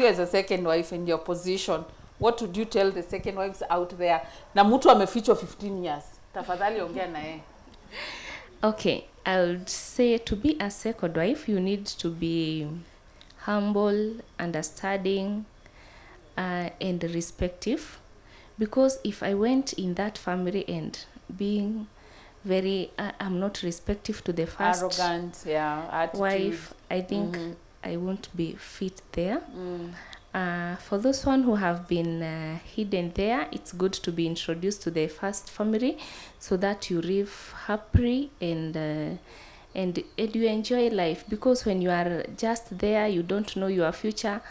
as a second wife in your position, what would you tell the second wives out there? Na mtu amefichwa 15 years. Tafadhali ongea na yeye. Okay, I would say to be a second wife, you need to be humble, understanding, and respectful. Because if I went in that family and being very, I'm not respectful to the first arrogant, attitude. wife, I think I won't be fit there. For those one who have been hidden there, it's good to be introduced to the first family so that you live happy and you enjoy life. Because when you are just there, you don't know your future,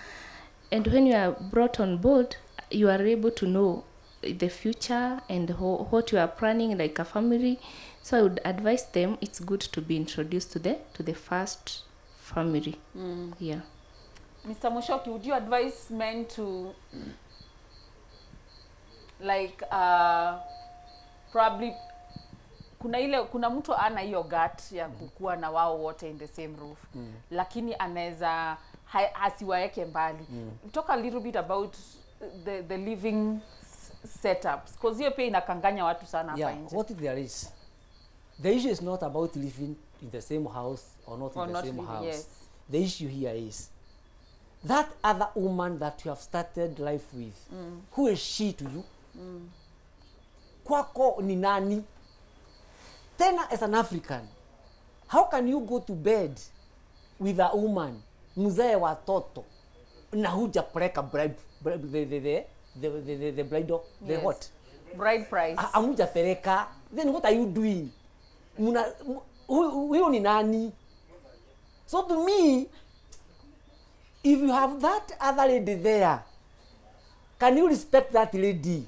and when you are brought on board, you are able to know the future and what you are planning like a family. So I would advise them, it's good to be introduced to the first family. Yeah. Mr. Mushoki, would you advise men to like probably kuna mtu ana hiyo gut ya kukua na wao wote in the same roof, lakini anaweza hasiwaeke mbali. Talk a little bit about the living setups, because hiyo pia inakanganya watu sana hapa nje. What there is, the issue is not about living in the same house or not in the same house. Yes. The issue here is that other woman that you have started life with, who is she to you? Kwako ni nani? Tena as an African, how can you go to bed with a woman, mzee watoto, na hujapeleka the bridal, the Yes. what? Bride price. Hujapeleka, then what are you doing? Huyo ni nani? So to me, if you have that other lady there, can you respect that lady?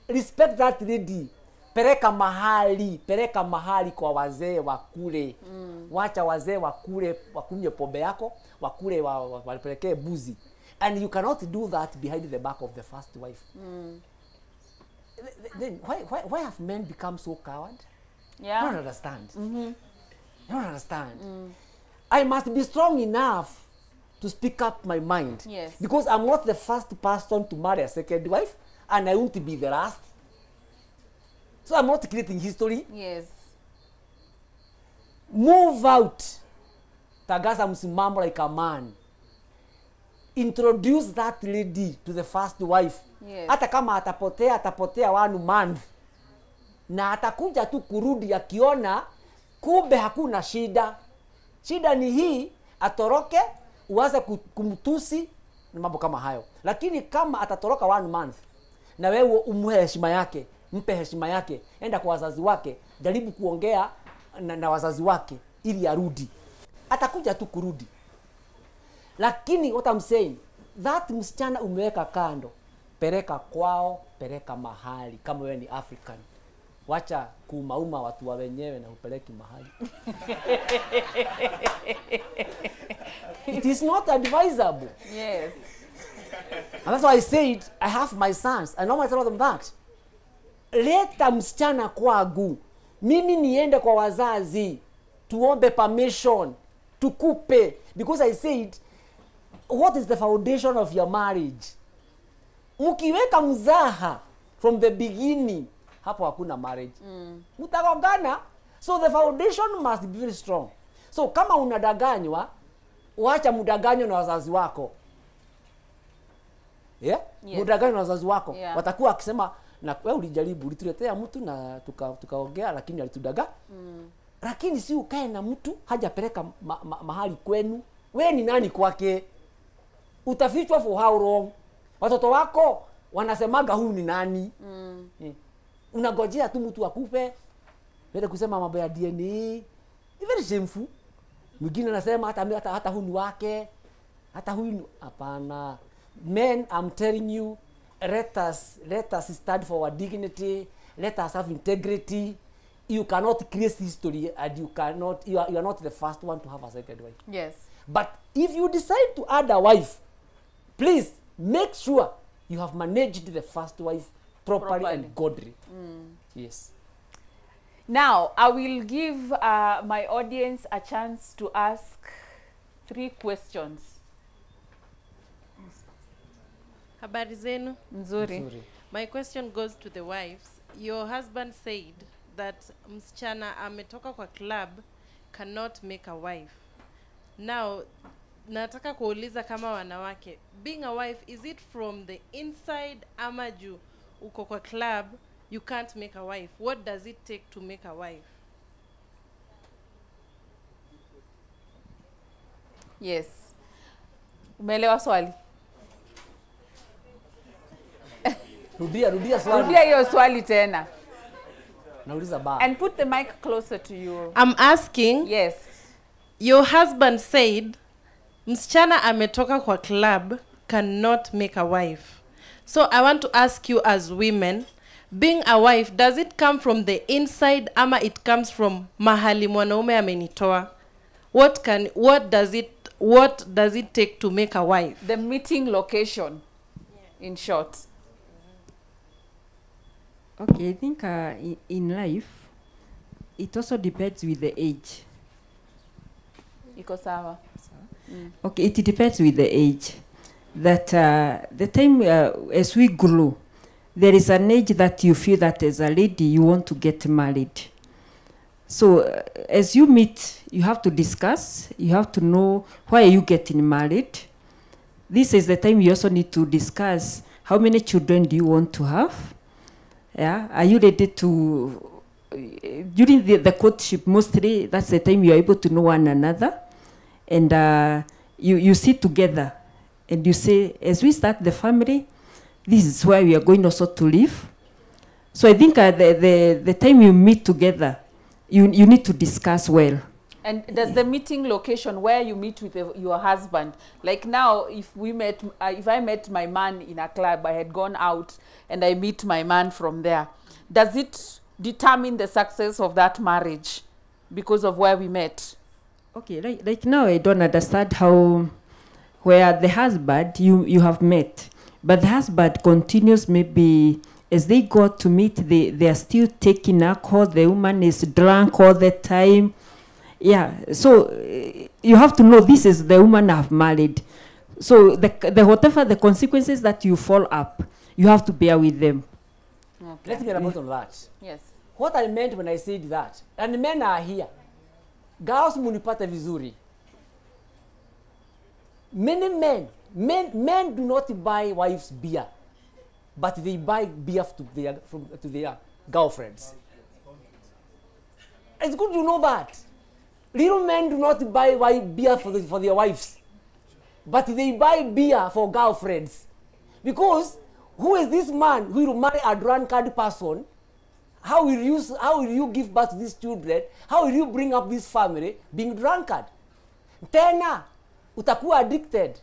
Respect that lady. Pereka mahali kwa wazee wakule. Wacha wazee wakule, wakunywe pombe yako, wakule walipelekee buzi. And you cannot do that behind the back of the first wife. Then why have men become so coward? Yeah. I don't understand. I don't understand. I must be strong enough to speak up my mind. Yes. Because I'm not the first person to marry a second wife, and I won't be the last. So I'm not creating history. Yes. Move out. Tagaza msimamo like a man. Introduce that lady to the first wife. Yes. Hata kama atapotea 1 month. Na atakuja tu kurudi akiona kumbe hakuna shida. Shida ni hii, atoroke, uanze kumtusi na mambo kama hayo. Lakini kama atatoroka 1 month na wewe umpe heshima yake, mpe heshima yake, enda kwa wazazi wake, jaribu kuongea na wazazi wake ili arudi. Atakuja tu kurudi. Lakini what I'm saying, that msichana umeweka kando, peleka kwao, peleka mahali kama wewe ni African. Wacha kumauma watu wa wenyewe na upeleki mahali. It is not advisable. Yes. And that's why I said I have my sons. I normally tell them that. Leta msichana kwangu. Mimi niende kwa wazazi. Tuombe permission. Tukupe. Because I said, what is the foundation of your marriage? Mkiweka mzaha from the beginning, hapo hakuna marriage. Mtagongana. So the foundation must be very strong. So kama unadanganywa, wacha mdanganywe na wazazi wako. Yeah? Yes. Mdanganywe na wazazi wako. Yeah. Watakuwa akisema na wewe ulijaribu, ulituletea mtu na tukaongea lakini alitudaga. Lakini si ukae na mtu hajapeleka mahali kwenu. Wewe ni nani kwake? Utafichwa for how long? Watoto wako wanasemaga huyu ni nani? Unagojea tu mtu akupe. Wewe kusema mambo ya DNA. Ni very shameful. Mwingine anasema hata huyu ni wake. Hata huyu hapana. Men, I'm telling you, let us stand for our dignity. Let us have integrity. You cannot create history, and you are not the first one to have a second wife. Yes. But if you decide to add a wife, please make sure you have managed the first wife properly. And godly. Yes. Now, I will give my audience a chance to ask 3 questions. Habari zenu. Nzuri. My question goes to the wives. Your husband said that msichana ametoka kwa club cannot make a wife. Now, nataka kuuliza kama wanawake, being a wife, is it from the inside ama juu uko kwa club you can't make a wife? What does it take to make a wife? Yes. Umeelewa swali? Rudia swali. Rudia hiyo swali tena. Nauliza ba. And put the mic closer to you. I'm asking, Yes. your husband said msichana ametoka kwa club cannot make a wife. So I want to ask you as women, being a wife, does it come from the inside ama it comes from mahali mwanaume amenitoa? What does it take to make a wife? The meeting location, in short. Okay, I think in life, it also depends with the age. Iko sawa. Okay, it depends with the age. That the time as we grow, there is an age that you feel that as a lady you want to get married. So as you meet, you have to discuss. You have to know why are you getting married. This is the time you also need to discuss how many children do you want to have. Yeah, are you ready to? During the courtship, mostly that's the time you are able to know one another, and you sit together, and you say, as we start the family, this is where we are going also to live. So I think the time you meet together, you need to discuss well. And does the meeting location where you meet with your husband, like now, if I met my man in a club, I had gone out and I meet my man from there, does it determine the success of that marriage because of where we met? Okay, like now I don't understand how, where the husband you have met, but the husband continues maybe as they go to meet, they are still taking alcohol, the woman is drunk all the time. Yeah, so you have to know this is the woman I've married. So the whatever the consequences that you fall up, you have to bear with them. Okay. Let's get about on that. Yes. What I meant when I said that, and men are here. Girls munipata vizuri. Many men do not buy wives beer, but they buy beer to their girlfriends. It's good to know that. Little men do not buy beer for their wives, but they buy beer for girlfriends. Because who is this man who will marry a drunkard person? How will you give birth to these children? How will you bring up this family being drunkard? Tena utakuwa addicted.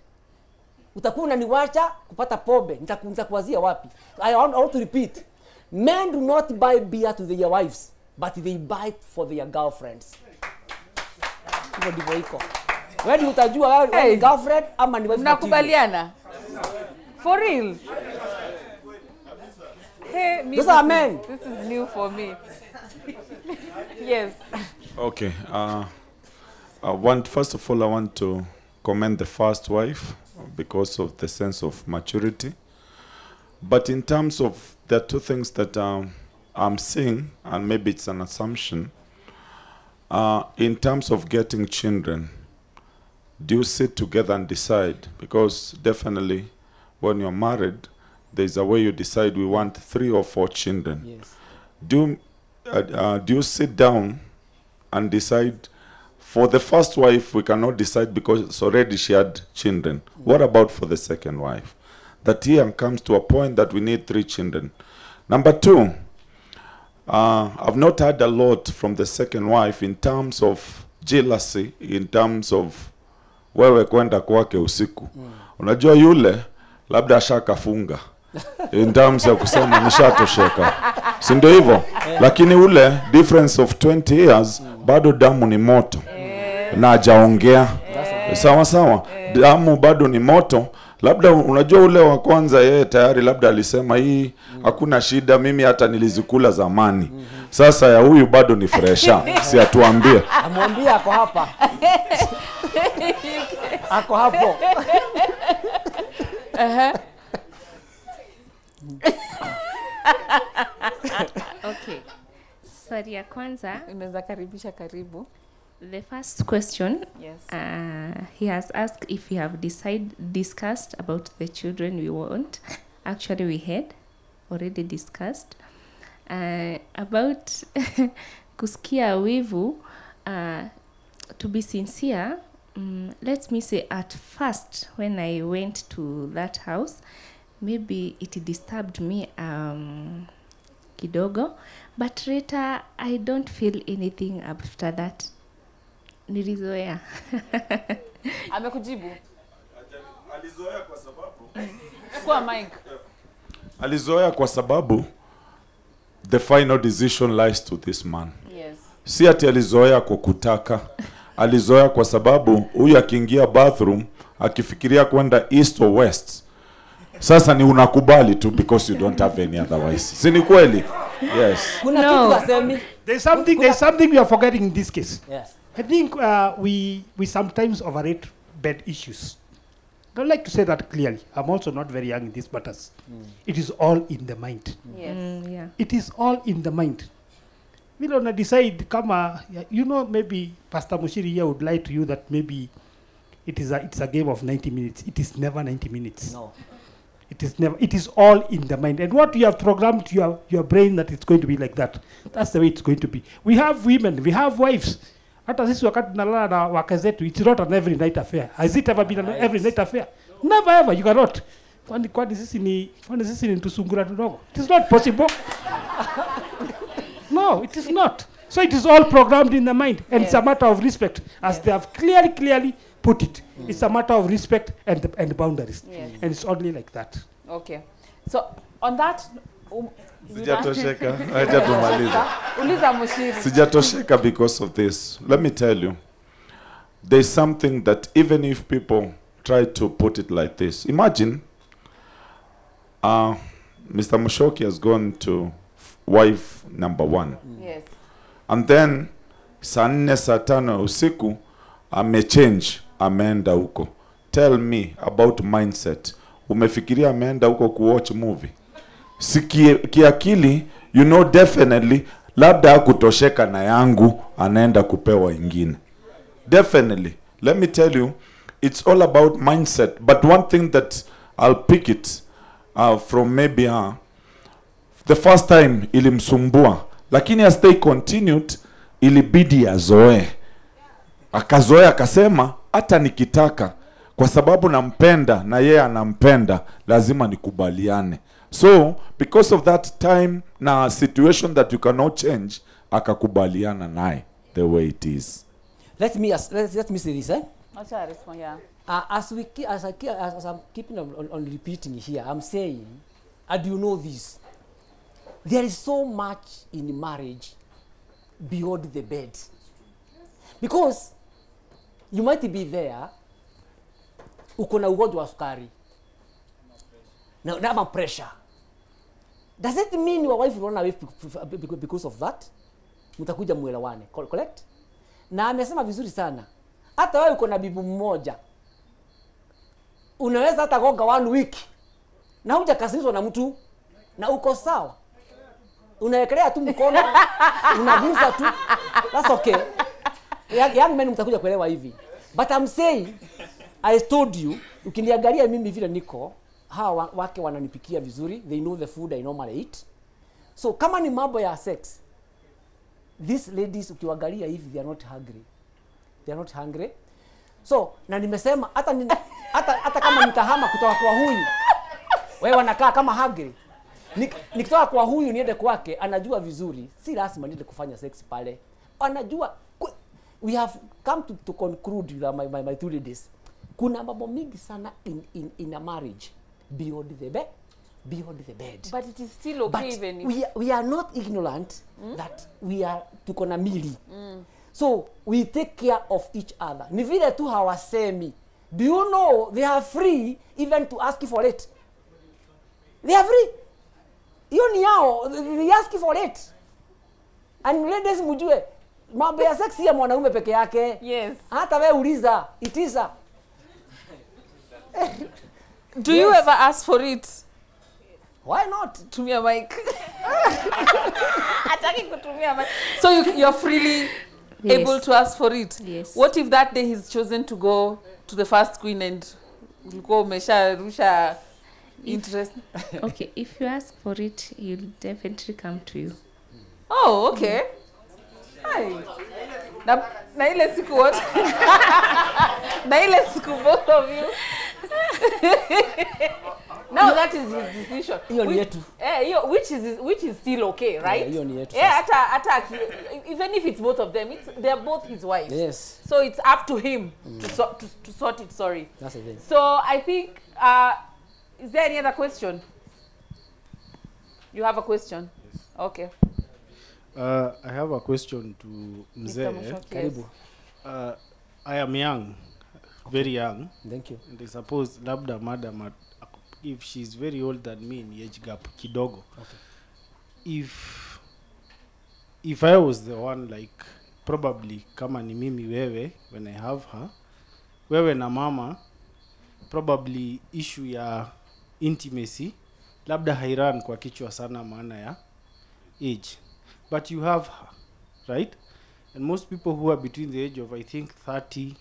Utakuwa unaniwacha kupata pombe. Nitakuwazia wapi? I want to repeat. Men do not buy beer to their wives, but they buy it for their girlfriends. Hivyo ndivyo iko. Wewe utajua wewe ni girlfriend ama ni wife. Nakubaliana. For real. Hey, me, Those are men. This is new for me. Yes. Okay. First of all, I want to commend the first wife because of the sense of maturity. But in terms of the two things that I'm seeing, and maybe it's an assumption, in terms of getting children, do you sit together and decide? Because definitely when you're married, there's a way you decide we want 3 or 4 children. Yes. Do you sit down and decide? For the first wife, we cannot decide because already she had children. What about for the second wife? That here comes to a point that we need 3 children. Number 2, I've not heard a lot from the second wife in terms of jealousy, in terms of wewe kwenda kwake usiku. Unajua yule labda ashakafunga in terms ya kusema nishatosheka, si ndio hivyo? Lakini ule difference of 20 years bado damu ni moto na hajaongea. Sawa sawa, damu bado ni moto. Labda unajua ule wa kwanza yeye tayari labda alisema hii hakuna shida, mimi hata nilizikula zamani. Sasa ya huyu bado ni fresha, si atuambie. Amwambie ako hapa. Ako hapo. Okay. Swali ya kwanza, Unaweza karibisha karibu. the first question, Yes. he has asked if we have discussed about the children we want. Actually, we had already discussed about kusikia wivu. To be sincere, let me say at first when I went to that house, maybe it disturbed me kidogo, but later I don't feel anything after that. Nilizoea. Amekujibu? Alizoea kwa sababu Kwa Mike. alizoea kwa sababu the final decision lies to this man. Yes. Si ati alizoea kwa kutaka. Alizoea kwa sababu huyu akiingia bathroom akifikiria kwenda east or west, sasa ni unakubali tu because you don't have any otherwise. Si ni kweli? Yes. Kuna No. kitu asemi. There's something we are forgetting in this case. Yes. I think we sometimes overrate bed issues. Don't like to say that clearly. I'm also not very young in these matters. It is all in the mind. Yes. Yeah. It is all in the mind. We don't decide kama, you know, maybe Pastor Mushiri here would lie to you that maybe it's a game of 90 minutes. It is never 90 minutes. No. It is never. It is all in the mind. And what you have programmed your brain that it's going to be like that. That's the way it's going to be. We have women. We have wives. Hata sisi wakati nalala na wake zetu, it's not an every night affair. Has it ever been an every night affair? Never ever. You cannot. Kwani sisi ni tusungura tudogo. It is not possible. No, it is not. So it is all programmed in the mind, and it's a matter of respect, as they have clearly put it. It's a matter of respect and boundaries, Yes. and it's only like that. Okay. So on that Sijatosheka. Acha tumalize. Uliza Mushiri. Sijatosheka because of this. Let me tell you. There's something that even if people try to put it like this. Imagine Mr. Mushoki has gone to wife number 1. Yes. And then saa 4 saa 5 usiku amechange, ameenda huko. Tell me about mindset. Umefikiria ameenda huko kuwatch movie? Si kiakili, you know definitely labda hakutosheka na yangu, anaenda kupewa ingine. Definitely. Let me tell you, it's all about mindset. But one thing that I'll pick it from maybe the first time ilimsumbua, lakini as they continued ilibidi azoe. Akazoea akasema hata nikitaka kwa sababu nampenda na yeye anampenda lazima nikubaliane. So because of that time na situation that you cannot change, akakubaliana naye the way it is. Let me say this, eh? Acha respond, yeah. As I'm keeping on repeating here, I'm saying, and you know this, there is so much in marriage beyond the bed. Because you might be there, uko na ugonjwa wa sukari, na pressure. Does it mean your wife will run away because of that? Mtakuja muelewane, correct? Na amesema vizuri sana. Hata wewe uko na bibi mmoja, unaweza hata gonga 1 week na hujakasirishwa na mtu na uko sawa. Unaekelea tu mkono, unagusa tu. That's okay. Young men mtakuja kuelewa hivi. But I'm saying, I told you, ukiniangalia mimi vile niko, hawa wake wananipikia vizuri, they know the food I normally eat. So kama ni mambo ya sex, these ladies ukiwaangalia hivi, they are not hungry. They are not hungry. So na nimesema hata kama nitahama kutoka kwa huyu, wewe wanakaa kama hungry. Nikitoka kwa huyu niende kwake, anajua vizuri, si lazima niende kufanya sex pale. Anajua we have come to conclude with my 2 ladies. Kuna mambo mingi sana in a marriage beyond the bed. But it is still okay. But even if we are not ignorant that we are tuko na mili. So we take care of each other. Ni vile tu hawasemi. Do you know they are free even to ask for it? They are free. Hiyo ni yao, they ask for it. And ladies mjue, mambo ya sex ya mwanaume peke yake. Yes. Hata wewe uliza, itiza. Do you ever ask for it? Why not? Tumia mic. Ataki kutumia mic. So you're freely able to ask for it. Yes. What if that day he's chosen to go to the first queen and ulikuwa umesharusha interest? Okay, if you ask for it, he'll definitely come to you. Oh, okay. Hi. Na ile siku what? Na ile siku both of you. Now that is his decision. Hiyo ni yetu. Which is still okay, right? Hiyo ni yetu. Yeah, hata even if it's both of them, they're both his wives. Yes. So it's up to him to sort it. Sorry. That's the thing. So I think, is there any other question? You have a question? Yes. Okay. I have a question to Mr. Mzee. Mushoki, Karibu. I am young, very young. Thank you. And I suppose labda madam, if she's very old than me in age gap kidogo. Okay. If I was the one, like probably kama ni mimi wewe, when I have her, wewe na mama, probably issue ya intimacy labda hairan kwa kichwa sana maana ya age. But you have her, right? And most people who are between the age of, I think, 30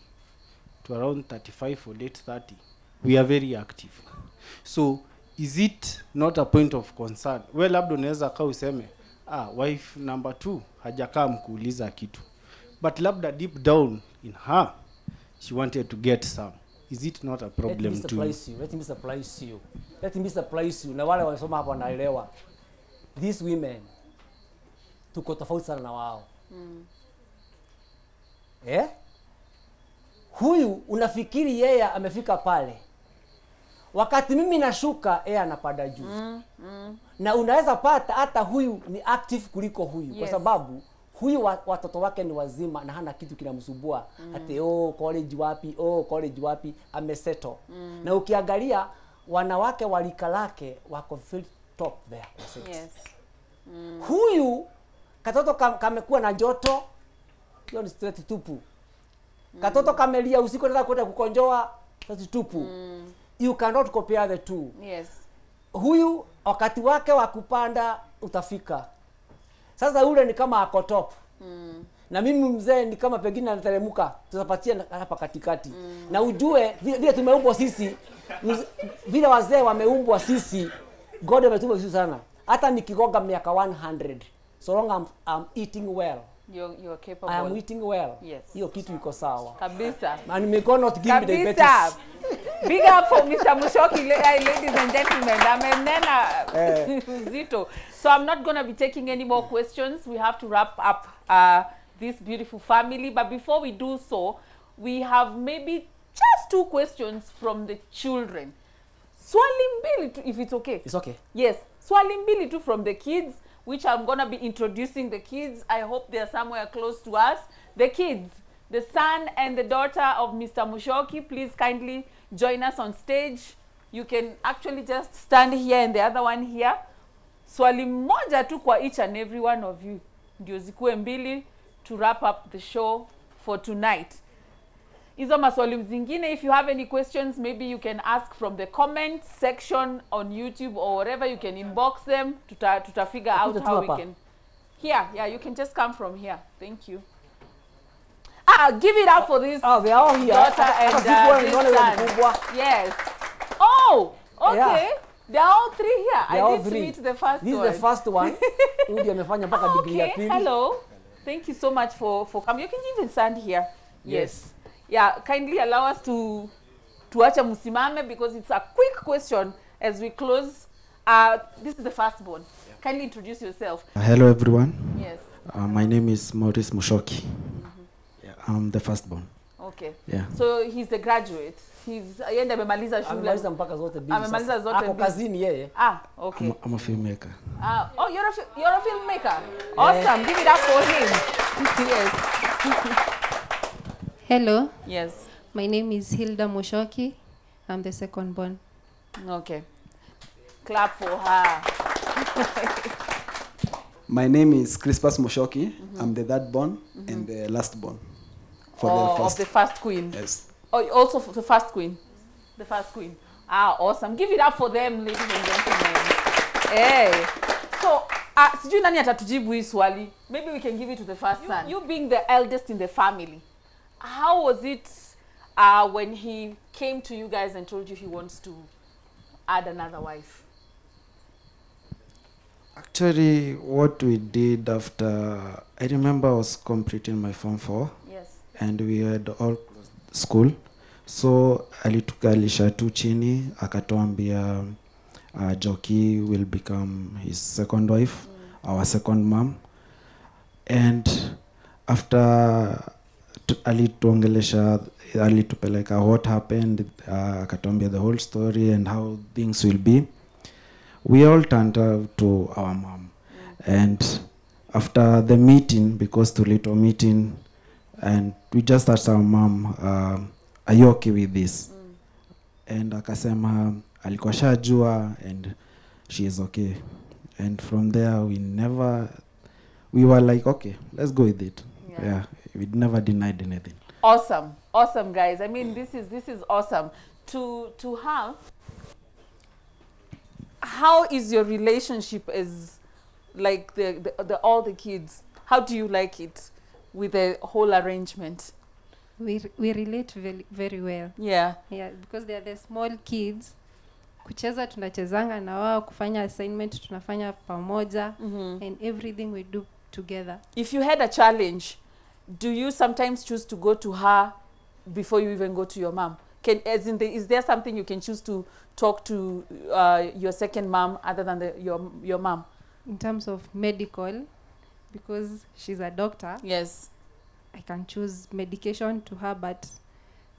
to around 35 or late 30, we are very active. So is it not a point of concern? Well, labda unaweza kaa useme, wife number 2 hajakaa mkuuliza kitu. But labda deep down in her, she wanted to get some. Is it not a problem too? Let me surprise you. Na wale wamesoma hapo wanaelewa. These women tuko tofauti sana na wao. Huyu unafikiri yeye amefika pale. Wakati mimi nashuka yeye anapanda juu. Na unaweza pata hata huyu ni active kuliko huyu. Yes. Kwa sababu huyu watoto wake ni wazima na hana kitu kinamsumbua. Ati college wapi amesettle. Na ukiangalia wanawake walika lake wako very top there. Yes. Huyu katoto kamekuwa na joto, hiyo ni straight tupu. Katoto kamelia usiku nataka kwenda kukonjoa, straight tupu. You cannot compare the two. Yes. Huyu wakati wake wa kupanda utafika. Sasa ule ni kama ako top. Na mimi mzee ni kama pengine anateremka, tutapatia hapa katikati. Na ujue vile tumeumbwa sisi, vile wazee wameumbwa sisi, God ametumba sisi sana. Hata nikigonga miaka 100, so long I'm eating well. You're capable. I am eating well. Yes. Hiyo kitu iko sawa. Kabisa. And may God not give me Kabisa. diabetes. Big up for Mr. Mushoki, ladies and gentlemen. Amenena Zito. So I'm not going to be taking any more questions. We have to wrap up this beautiful family. But before we do so, we have maybe just 2 questions from the children. Swali mbili, if it's okay. It's okay. Yes. Swali mbili tu from the kids, which I'm going to be introducing the kids. I hope they're somewhere close to us. The kids, the son and the daughter of Mr. Mushoki, please kindly join us on stage. You can actually just stand here and the other one here. Swali moja tu kwa each and every one of you. Ndio zikuwe mbili to wrap up the show for tonight. Hizo maswali zingine, if you have any questions, maybe you can ask from the comment section on YouTube or wherever. You can inbox them to figure out how we can. Here, yeah, you can just come from here. Thank you. Give it up for this. Oh, they are all here. Daughter and this son. Yes. Oh, okay. Yeah. They are all 3 here. I did meet the first one. This is the first one. Udi amefanya mpaka degree ya pili. Hello. Thank you so much for coming. You can even stand here. Yes. Yeah, kindly allow us to acha musimame because it's a quick question as we close. This is the firstborn. Yeah. Kindly introduce yourself. Hello everyone. Yes. My name is Maurice Mushoki. Yeah, I'm the firstborn. Okay. Yeah. So he's the graduate. Yeye amemaliza shule. Amemaliza mpaka zote mbili. Amemaliza zote mbili. Ako kazini yeye. Okay. I'm a filmmaker. Oh, you're a filmmaker. Awesome. Give it up for him. Yes. Hello. Yes. My name is Hilda Mushoki. I'm the second born. Okay. Clap for her. My name is Crispus Mushoki. I'm the third born and the last born. Of the first queen. Yes. Oh, also for the first queen. The first queen. Awesome. Give it up for them, ladies and gentlemen. Hey. So, sijui nani atatujibu hii swali. Maybe we can give it to the first son. You being the eldest in the family, how was it when he came to you guys and told you he wants to add another wife? Actually, what we did after, I remember I was completing my Form 4. Yes. And we had all closed school. So alitukalisha tu chini, akatuambia Joki will become his second wife, our second mom. And after alituongelesha, alitupeleka what happened, akatuambia the whole story and how things will be. We all turned out to our mom. And after the meeting, because too little meeting, and we just asked our mom, are you okay with this? And akasema alikuwa shajua and she is okay. And from there we were like, okay, let's go with it. Yeah, we never denied anything. Awesome guys. I mean, this is awesome to have. How is your relationship as like the all the kids? How do you like it with the whole arrangement? We relate very, very well. Yeah, because they are the small kids. Kucheza tunachezanga na wao, kufanya assignment tunafanya pamoja, and everything we do together. If you had a challenge, do you sometimes choose to go to her before you even go to your mom? Is there something you can choose to talk to your second mom other than your mom? In terms of medical, because she's a doctor. Yes. I can choose medication to her, but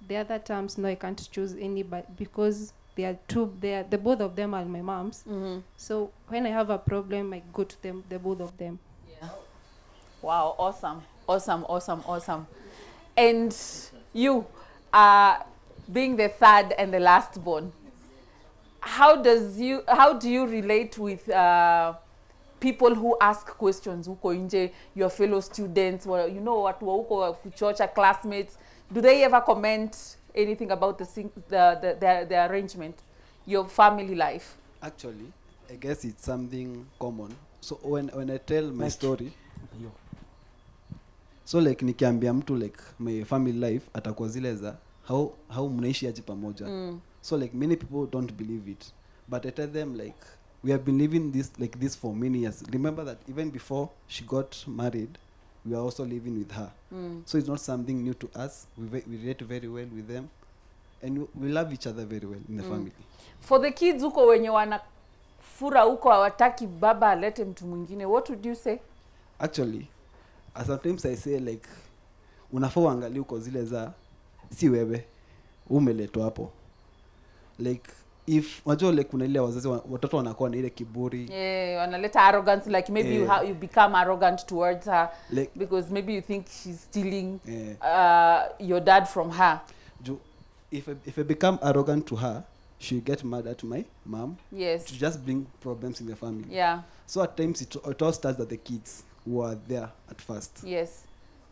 the other terms, no, I can't choose any, but because the both of them are my moms. So when I have a problem, I go to them, the both of them. Yeah. Wow, awesome. And you, being the third and the last born, how do you relate with people who ask questions, huko nje, your fellow students, or watu wa huko kuchocha, classmates? Do they ever comment anything about the arrangement, your family life? Actually, I guess it's something common. So when I tell my story, so like nikiambia mtu like my family life, atakuwa zile za how mnaishi aje pamoja. So like many people don't believe it, but I tell them like we have been living this for many years. Remember that even before she got married, we are also living with her. So it's not something new to us. We relate very well with them, and we love each other very well in the family. For the kids huko wenye wanafura huko hawataki baba alete mtu mwingine, what would you say? Actually, sometimes I say like unafaa uangalie huko zile za si wewe umeletwa hapo. Like if wajua like kuna ile wazazi watoto wanakuwa na ile kiburi, wanaleta arrogance, like maybe you become arrogant towards her, like, because maybe you think she's stealing your dad from her. If I become arrogant to her, she'll get mad at my mom. Yes. To just bring problems in the family. Yeah. So at times it all starts at the kids who are there at first. Yes.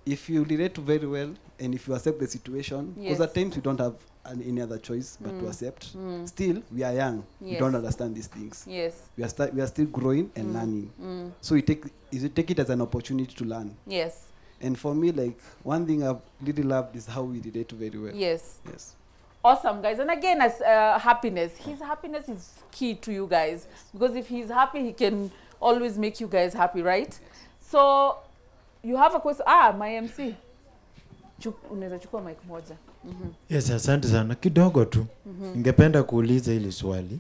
If you relate very well and if you accept the situation, because at times we don't have any other choice but to accept. Still, we are young. We don't understand these things. Yes. We are still growing and learning. So you take it as an opportunity to learn. Yes. And for me, like one thing I've really loved is how we relate very well. Yes. Yes. Awesome, guys. And again, as happiness, his happiness is key to you guys, because if he's happy, he can always make you guys happy, right? So you have a question. My MC. Unaweza chukua mic moja. Yes, asante sana. Kidogo tu. Ningependa kuuliza hili swali.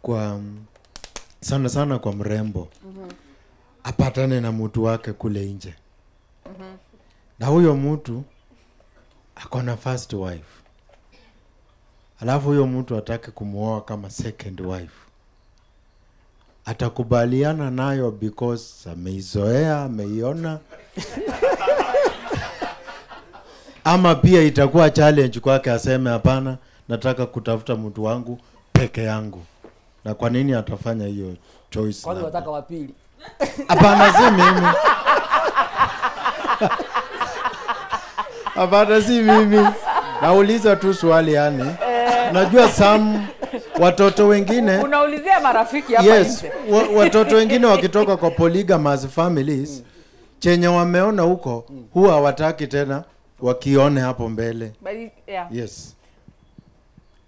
Kwa sana kwa mrembo. Apatane na mtu wake kule nje. Na huyo mtu akona first wife. Alafu huyo mtu atake kumuoa kama second wife. Atakubaliana nayo because ameizoea, ameiona. Ama pia itakuwa challenge kwake aseme hapana, nataka kutafuta mtu wangu peke yangu. Na kwa nini atafanya hiyo choice? Kwani unataka wa pili? Hapana, si mimi. Hapana, si mimi. Nauliza tu swali yani. Najua watoto wengine Unaulizia marafiki hapa yes, nje. watoto wengine wakitoka kwa polygamous families chenye wameona huko huwa hawataki tena wakione hapo mbele. Yeah. Yes.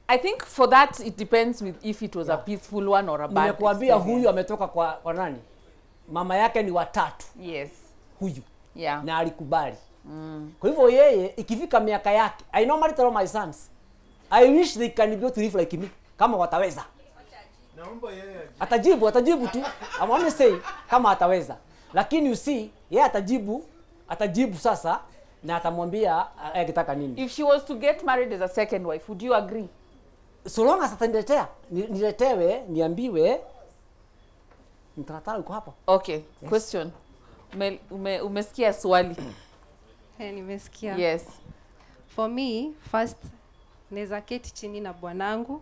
I think for that it depends with if it was a peaceful one or a bad. Nimekuambia huyu ametoka kwa nani? Mama yake ni watatu. Yes. Huyu. Yeah. Na alikubali. Kwa hivyo yeye ikifika miaka yake, I normally tell my sons, I wish they can be able to live like me kama wataweza. Naomba yeye atajibu tu. I'm only saying kama ataweza. Lakini you see, yeye atajibu sasa na atamwambia akitaka nini. If she was to get married as a second wife, would you agree? So long as ataniletea, niletewe, niambiwe mtaratara uko hapa. Okay, yes. Question. Umesikia swali? Nimesikia. Yes. For me, first neza keti chini na bwanangu,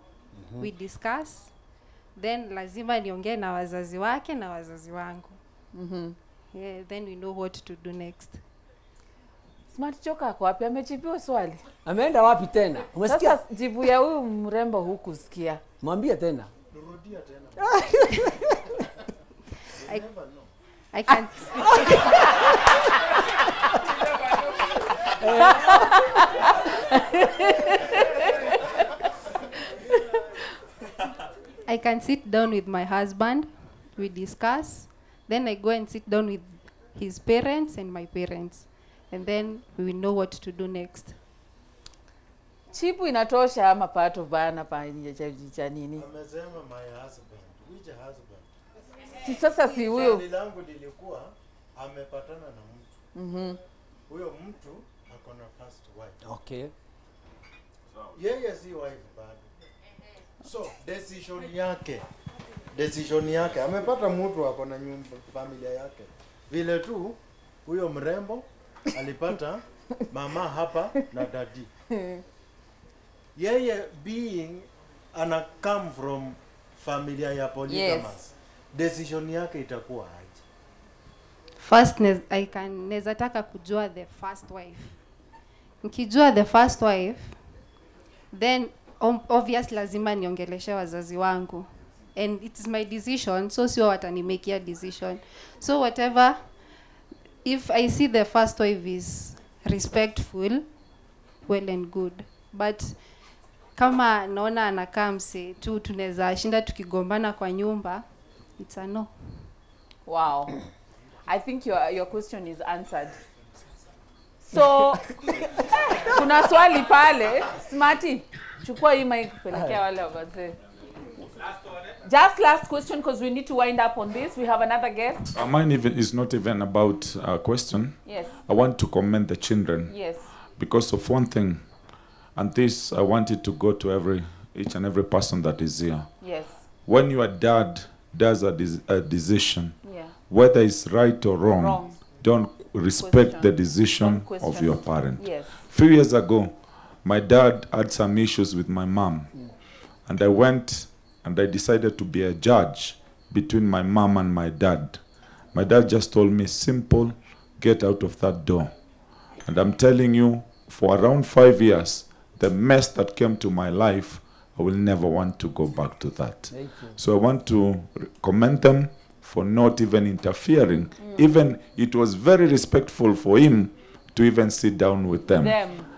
we discuss, then lazima niongee na wazazi wake na wazazi wangu. Yeah, then we know what to do next. Smart Choka kwa wapi? Amejibiwa swali. Ameenda wapi tena? Umesikia? Sasa jibu ya huyu mrembo hukusikia. Mwambie tena. Rudia tena. I can't. I can sit down with my husband, we discuss, then I go and sit down with his parents and my parents, and then we will know what to do next. Chipu inatosha ama part of bana pa cha nini? Amesema my husband. Which husband? Si sasa si huyo. Swali langu lilikuwa amepatana na mtu. Huyo mtu ako na first wife. Okay. Yeye si wife bado. So decision yake amepata mtu ako na nyumba familia yake. Vile tu huyo mrembo alipata mama hapa na daddy. Yeye being ana come from familia ya polygamous. Yes. Decision yake itakuwa aje? First neza taka kujua the first wife. Nikijua the first wife, then obviously lazima niongeleshe wazazi wangu. And it's my decision, so sio watanimekia decision. So whatever, if I see the first wife is respectful, well and good. But kama naona anakaa mse tu tunaweza shinda tukigombana kwa nyumba, it's a no. Wow. I think your question is answered. So kuna swali pale, Smarty, chukua hii mic pelekea wale wazee. Just last question because we need to wind up on this. We have another guest. Mine is not even about a question. Yes. I want to commend the children. Yes. Because of one thing, and this I want it to go to each and every person that is here. Yes. When your dad does a decision, yeah, whether it's right or wrong, don't respect the decision of your parent. Yes. Few years ago, my dad had some issues with my mom, and I went and I decided to be a judge between my mom and my dad. My dad just told me, simple, get out of that door. And I'm telling you, for around 5 years, the mess that came to my life, I will never want to go back to that. So I want to commend them for not even interfering. Even it was very respectful for him to even sit down with them.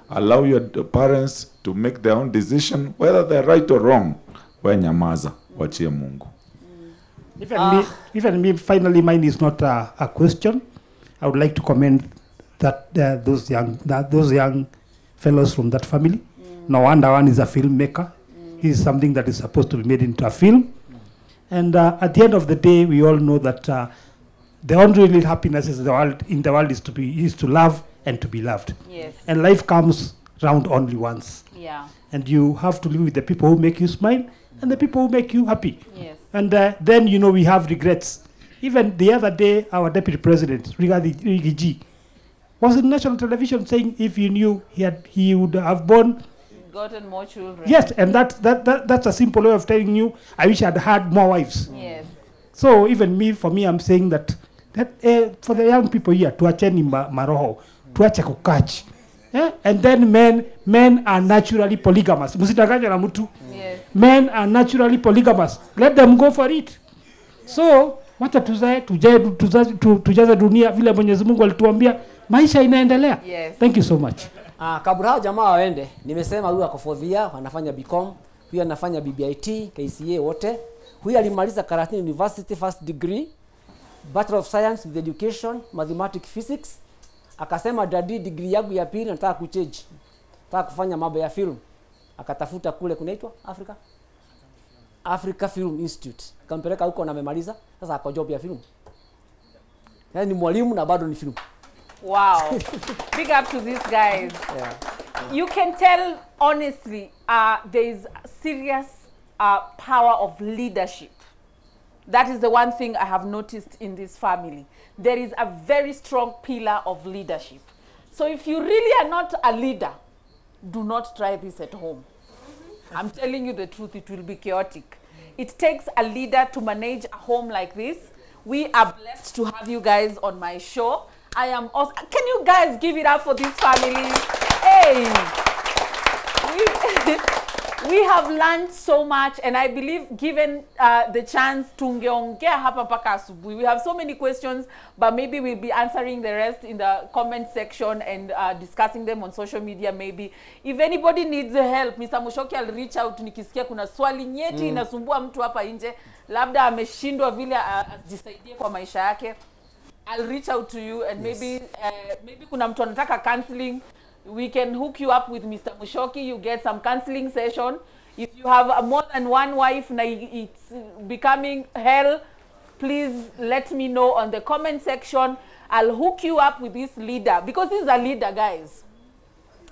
Allow your parents to make their own decision, whether they're right or wrong. Nyamaza, wachie Mungu. Even me, finally, mine is not a question. I would like to commend that those young fellows from that family. No wonder one is a filmmaker. This is something that is supposed to be made into a film. And at the end of the day, we all know that the only real happiness in the world is to love and to be loved. Yes. And life comes round only once. Yeah. And you have to live with the people who make you smile and the people who make you happy. Yes. And then, we have regrets. Even the other day, our deputy president, Rigathi G, was in national television saying if he knew he would have gotten more children. Yes, and that's a simple way of telling you, I wish I'd had more wives. Yes. So even for me, I'm saying that for the young people here, tuacheni maroho, tuache kukach. And then men are naturally polygamous. Msitanganye na mtu. Yes. Men are naturally polygamous. Let them go for it. So wacha tujaze dunia vile Mwenyezi Mungu alituambia, maisha inaendelea. Yes. Thank you so much. Kabla hao jamaa waende, nimesema huyu ako 4th year, anafanya BCom, huyu anafanya BBIT, KCA wote. Huyu alimaliza Karatina University first degree, Bachelor of Science with Education, Mathematics, Physics. Akasema daddy, degree yangu ya pili nataka kuchange. Nataka kufanya mambo ya film. Akatafuta kule kunaitwa Africa Film Institute. Kampeleka huko na amemaliza. Sasa ako job ya film. Yaani ni mwalimu na bado ni film. Wow. Big up to these guys. Yeah. You can tell honestly, there is serious power of leadership. That is the one thing I have noticed in this family. There is a very strong pillar of leadership. So if you really are not a leader, do not try this at home. I'm telling you the truth, it will be chaotic. It takes a leader to manage a home like this. We are blessed to have you guys on my show. I am also, can you guys give it up for this family? Hey! We have learned so much, and I believe given the chance tungeongea hapa mpaka asubuhi. We have so many questions, but maybe we'll be answering the rest in the comment section and discussing them on social media maybe. If anybody needs help, Mr. Mushoki, I'll reach out. Nikisikia kuna swali nyeti inasumbua mtu hapa nje, labda ameshindwa vile ajisaidie kwa maisha yake, I'll reach out to you, and maybe kuna mtu anataka counseling, we can hook you up with Mr. Mushoki. You get some counseling session. If you have more than one wife and it's becoming hell, please let me know on the comment section. I'll hook you up with this leader, because he's a leader, guys.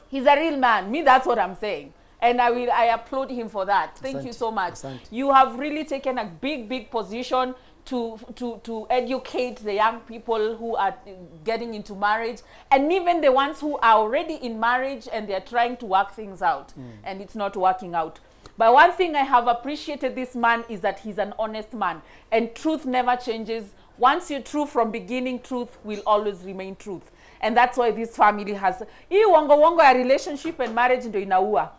He's a real man. Me, that's what I'm saying. And I applaud him for that. Thank you so much. You have really taken a big position to educate the young people who are getting into marriage, and even the ones who are already in marriage and they're trying to work things out and it's not working out. But one thing I have appreciated this man is that he's an honest man, and truth never changes. Once you're true from beginning, truth will always remain truth. And that's why this family has hii wongo ya relationship and marriage ndo inaua.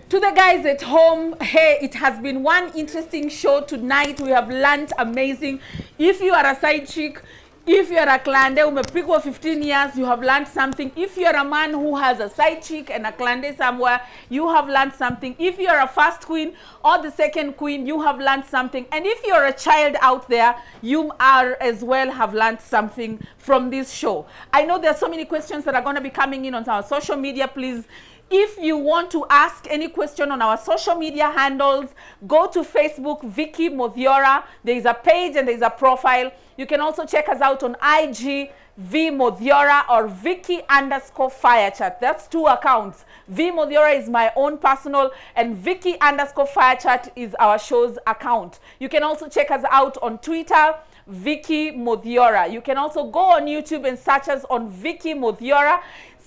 To the guys at home, hey, it has been one interesting show tonight. We have learned amazing. If you are a side chick, if you are a klande, umepigwa 15 years, you have learned something. If you are a man who has a side chick and a klande somewhere, you have learned something. If you are a first queen or the second queen, you have learned something. And if you are a child out there, you are as well have learned something from this show. I know there are so many questions that are going to be coming in on our social media. Please, if you want to ask any question on our social media handles, go to Facebook, Vicky Modhiora. There is a page and there is a profile. You can also check us out on IG, V Modhiora or Vicky_Firechat. That's 2 accounts. V Modhiora is my own personal, and Vicky_Firechat is our show's account. You can also check us out on Twitter, Vicky Modhiora. You can also go on YouTube and search us on Vicky Modhiora.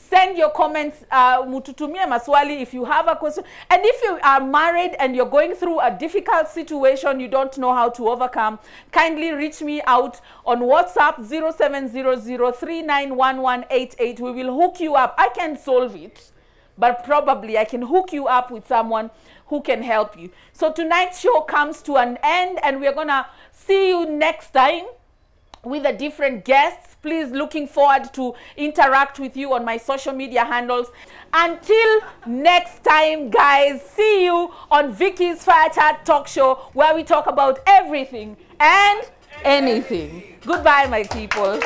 Send your comments, mututumie maswali if you have a question. And if you are married and you're going through a difficult situation you don't know how to overcome, kindly reach me out on WhatsApp 0700391188. We will hook you up. I can't solve it, but probably I can hook you up with someone who can help you. So tonight's show comes to an end, and we're gonna see you next time with a different guests. Please, looking forward to interact with you on my social media handles. Until next time, guys, see you on Vicky's Fire Chat Talk Show, where we talk about everything and anything. Goodbye, my people.